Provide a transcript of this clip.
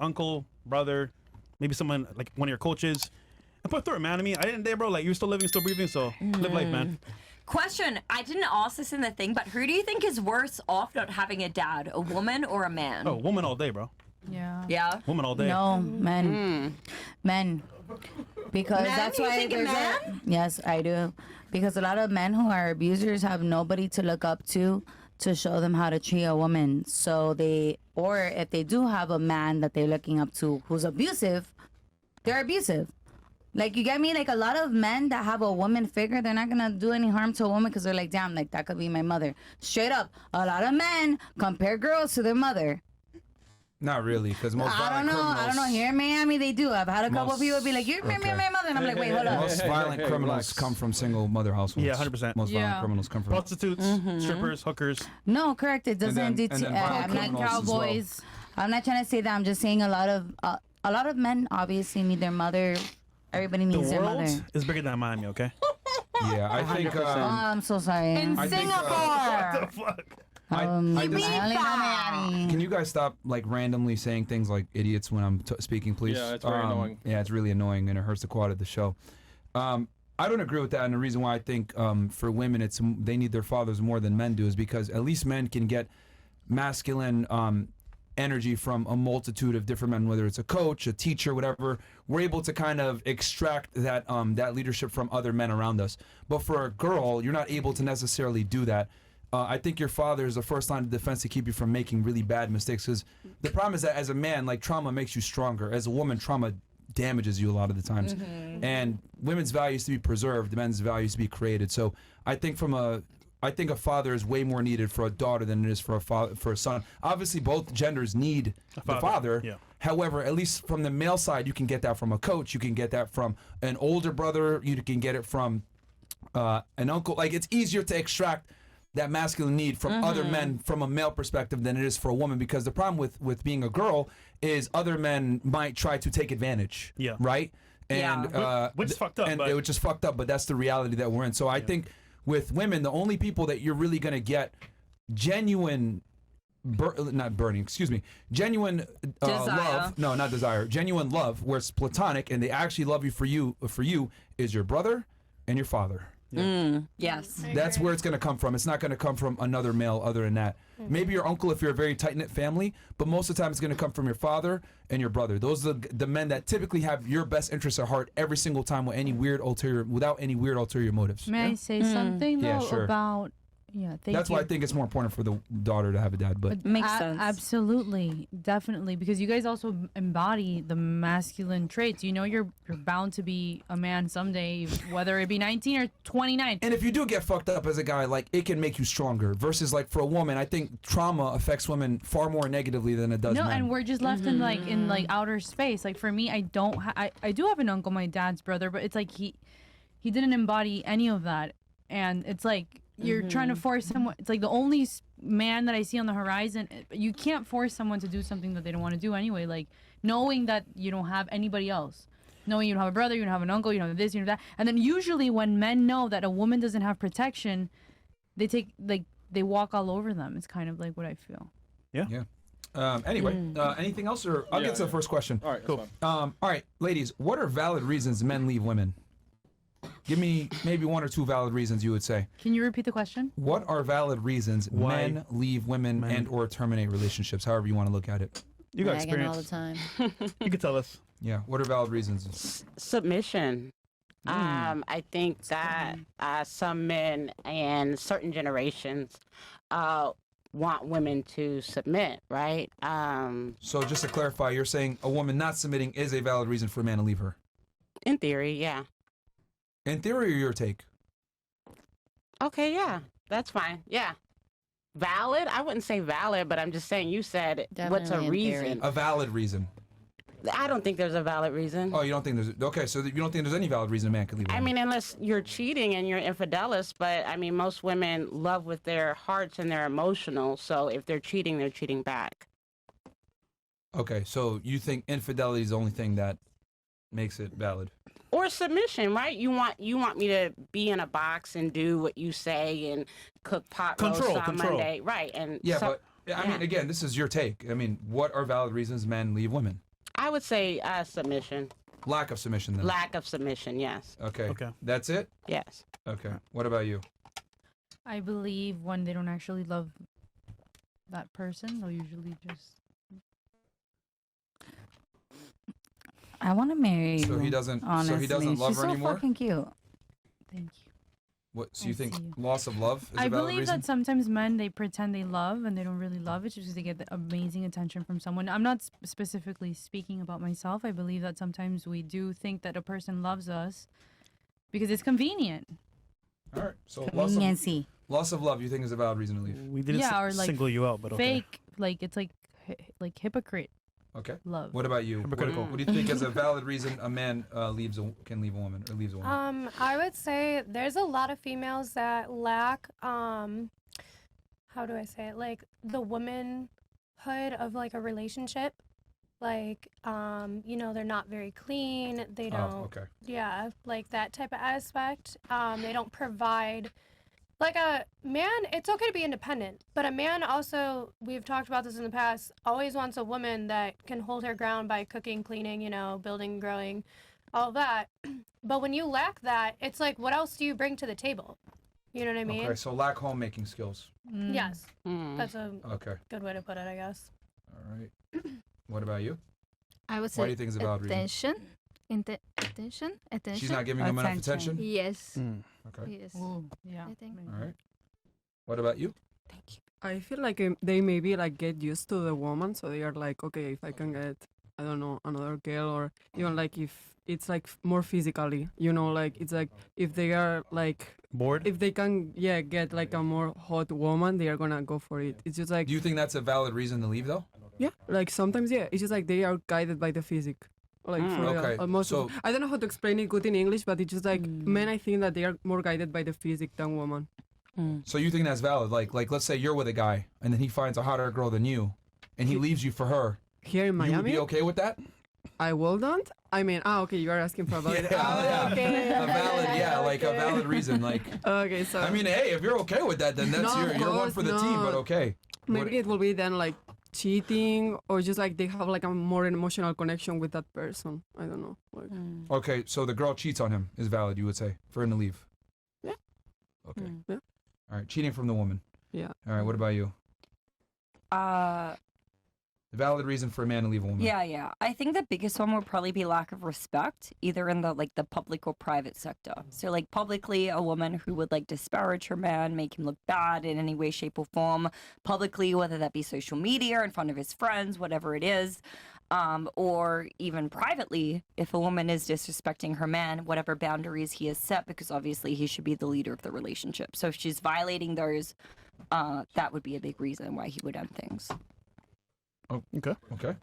uncle, brother, maybe someone like one of your coaches, and put through it, man. I mean, at the end of the day, bro, like you're still living, still breathing, so live life, man. Question, I didn't ask this in the thing, but who do you think is worse off not having a dad, a woman or a man? Oh, woman all day, bro. Yeah. Yeah. Woman all day. No, men. Men. Because Men? that's You why think a there's man? Yes, I do. Because a lot of men who are abusers have nobody to look up to show them how to treat a woman. So or if they do have a man that they're looking up to who's abusive, they're abusive. Like, you get me? Like, a lot of men that have a woman figure, they're not gonna do any harm to a woman because they're like, damn, like, that could be my mother. Straight up, a lot of men compare girls to their mother. Not really, because most I don't violent know. criminals. I don't know. Here in Miami, they do. I've had a couple Most- people be like, "You're okay. my mother," and I'm like, "Wait, hold up." Most violent criminals relax. come from single mother households. Yeah, 100%. Most Yeah. violent criminals come from. Prostitutes, strippers, hookers. No, correct. It doesn't. And then I'm violent not criminals as well. Cowboys. I'm not trying to say that. I'm just saying a lot of men obviously need their mother. Everybody The needs their world mother. is bigger than Miami, okay? Yeah, I think. 100%. Oh, I'm so sorry. In I think, Singapore. Fuck. I I only know just, Miami. can you guys stop like randomly saying things like idiots when I'm speaking, please? Yeah, it's very annoying. Yeah, it's really annoying and it hurts the quality of the show. I don't agree with that, and the reason why I think for women they need their fathers more than men do is because at least men can get masculine energy from a multitude of different men, whether it's a coach, a teacher, whatever. We're able to kind of extract that that leadership from other men around us. But for a girl, you're not able to necessarily do that. I think your father is the first line of defense to keep you from making really bad mistakes. Because the problem is that as a man, like, trauma makes you stronger. As a woman, trauma damages you a lot of the times. And women's values to be preserved, men's values to be created. So I think a father is way more needed for a daughter than it is for a son. Obviously, both genders need the father. Yeah. However, at least from the male side, you can get that from a coach. You can get that from an older brother. You can get it from an uncle. Like, it's easier to extract that masculine need from other men from a male perspective than it is for a woman, because the problem with being a girl is other men might try to take advantage. Yeah. Right? And Which is fucked up, and but- it was just fucked up, but that's the reality that we're in. So I think with women, the only people that you're really going to get genuine genuine love, no, not desire, genuine love where it's platonic and they actually love you for you is your brother and your father. Yes. That's where it's going to come from. It's not going to come from another male other than that. Maybe your uncle if you're a very tight-knit family, but most of the time it's going to come from your father and your brother. Those are the men that typically have your best interests at heart every single time without any weird ulterior motives. May I say something though Yeah, sure. about? Yeah, thank That's you. why I think it's more important for the daughter to have a dad. But Makes sense. Absolutely, definitely, because you guys also embody the masculine traits. You know, you're bound to be a man someday, whether it be 19 or 29. and if you do get fucked up as a guy, like, it can make you stronger. Versus like for a woman, I think trauma affects women far more negatively than it does No, men. and we're just left in like outer space. Like for me, I don't. I do have an uncle, my dad's brother, but it's like he didn't embody any of that, and it's like you're trying to force someone. It's like the only man that I see on the horizon. You can't force someone to do something that they don't want to do anyway. Like knowing that you don't have anybody else, knowing you don't have a brother, you don't have an uncle, you don't have this, you don't have that, and then usually when men know that a woman doesn't have protection, they walk all over them. It's kind of like what I feel. Yeah. Anyway, anything else, or I'll get to the first question. All right, Cool. that's fine. All right, ladies, what are valid reasons men leave women? Give me maybe one or two valid reasons you would say. Can you repeat the question? What are valid reasons Why men leave women and or terminate relationships, however you want to look at it? You got Nagging all the experience. time. You can tell us. Yeah, what are valid reasons? Submission. I think that some men and certain generations want women to submit, right? So just to clarify, you're saying a woman not submitting is a valid reason for a man to leave her? In theory, yeah. In theory, or your take? Okay, yeah, that's fine. Yeah. Valid? I wouldn't say valid, but I'm just saying you said what's a Definitely in reason. theory. A valid reason. I don't think there's a valid reason. Oh, you don't think there's... Okay, so you don't think there's any valid reason a man could leave a I woman? mean, unless you're cheating and you're infidelis, but I mean, most women love with their hearts and they're emotional. So if they're cheating back. Okay, so you think infidelity is the only thing that makes it valid? Or submission, right? You want me to be in a box and do what you say and cook pot roast on Control. Monday, right? And Yeah, so- but I mean, again, this is your take. I mean, what are valid reasons men leave women? I would say submission. Lack of submission then. Lack of submission, yes. Okay. Okay. That's it? Yes. Okay. What about you? I believe when they don't actually love that person, they'll usually just. I want to marry you. So he doesn't Honestly. so he doesn't love She's her so anymore? fucking cute. Thank you. What so you I think see. loss of love is I a valid believe reason? that sometimes men they pretend they love and they don't really love it just because they get the amazing attention from someone. I'm not specifically speaking about myself. I believe that sometimes we do think that a person loves us because it's convenient. All right. So Conveniency. loss of love you think is a valid reason to leave. We didn't Yeah, or like single you out, but okay. Fake, like it's like hypocrite Okay. love. What about you? Hypocritical. What do you think is a valid reason a man can leave a woman or leaves a woman? I would say there's a lot of females that lack how do I say it? Like the womanhood of like a relationship. Like you know, they're not very clean. They don't Oh, okay. yeah, like that type of aspect. They don't provide like a man, it's okay to be independent, but a man also, we've talked about this in the past, always wants a woman that can hold her ground by cooking, cleaning, you know, building, growing, all that. But when you lack that, it's like, what else do you bring to the table? You know what I mean? Okay, so lack homemaking skills. Yes, Mm. that's a Okay. good way to put it, I guess. All right. What about you? I would Why say do you think it's a valid reason? attention. Attention. She's not giving him enough Attention. attention? Yes. Mm. Okay. Yes. Ooh, yeah. I think. maybe. All right. What about you? I feel like they maybe like get used to the woman, so they are like, okay, if I can get, I don't know, another girl, or even like if it's like more physically, you know, like it's like if they are like, Bored? if they can, yeah, get like a more hot woman, they are gonna go for it. It's just like, Do you think that's a valid reason to leave though? yeah, like sometimes, yeah, it's just like they are guided by the physique. Like for real. Okay, Almost, so- I don't know how to explain it good in English, but it's just like men. I think that they are more guided by the physique than women. So you think that's valid? Like let's say you're with a guy and then he finds a hotter girl than you and he leaves you for her. Here in You would Miami, be okay with that? I wouldn't. I mean, okay, you are asking for a valid. Yeah. Okay. A valid, yeah, like a valid reason. Like, Okay, so I mean, hey, if you're okay with that, then that's No, of you're one course for the team. But not. okay. maybe it will be then like cheating or just like they have like a more emotional connection with that person. I don't know. Like, Okay, so the girl cheats on him is valid, you would say, for him to leave. Yeah. Okay. Yeah. All right, cheating from the woman. Yeah. All right, what about you? The valid reason for a man to leave a woman. Yeah. I think the biggest one would probably be lack of respect, either in the the public or private sector. So like publicly, a woman who would like disparage her man, make him look bad in any way, shape, or form. Publicly, whether that be social media, in front of his friends, whatever it is. Or even privately, if a woman is disrespecting her man, whatever boundaries he has set, because obviously he should be the leader of the relationship. So if she's violating those, that would be a big reason why he would end things. Okay. Okay.